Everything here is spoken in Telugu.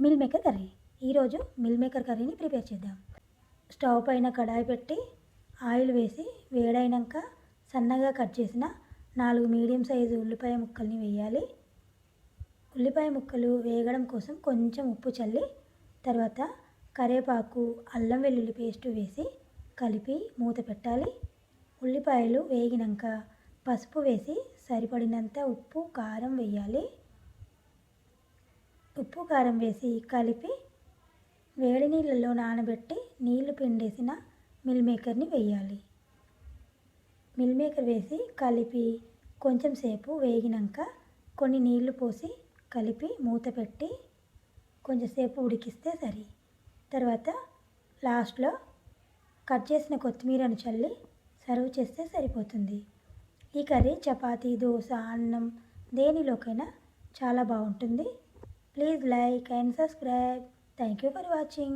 Meal maker curry. ఈరోజు మిల్ మేకర్ కర్రీని ప్రిపేర్ చేద్దాం. స్టవ్ పైన కడాయి పెట్టి ఆయిల్ వేసి వేడైనాక సన్నగా కట్ చేసిన 4 మీడియం సైజు ఉల్లిపాయ ముక్కల్ని వేయాలి. ఉల్లిపాయ ముక్కలు వేగడం కోసం కొంచెం ఉప్పు చల్లి తర్వాత కరివేపాకు, అల్లం వెల్లుల్లి పేస్ట్ వేసి కలిపి మూత పెట్టాలి. ఉల్లిపాయలు వేగినాక పసుపు వేసి సరిపడినంత ఉప్పు, కారం వేయాలి. ఉప్పు, కారం వేసి కలిపి వేడి నీళ్ళల్లో నానబెట్టి నీళ్లు పిండేసిన మిల్ మేకర్ని వేయాలి. మిల్ మేకర్ వేసి కలిపి కొంచెం సేపు వేగినాక కొన్ని నీళ్లు పోసి కలిపి మూత పెట్టి కొంచెంసేపు ఉడికిస్తే సరి. తర్వాత లాస్ట్లో కట్ చేసిన కొత్తిమీరను చల్లి సర్వ్ చేస్తే సరిపోతుంది. ఈ కర్రీ చపాతీ, దోశ, అన్నం దేనిలోకైనా చాలా బాగుంటుంది. Please like and subscribe. Thank you for watching.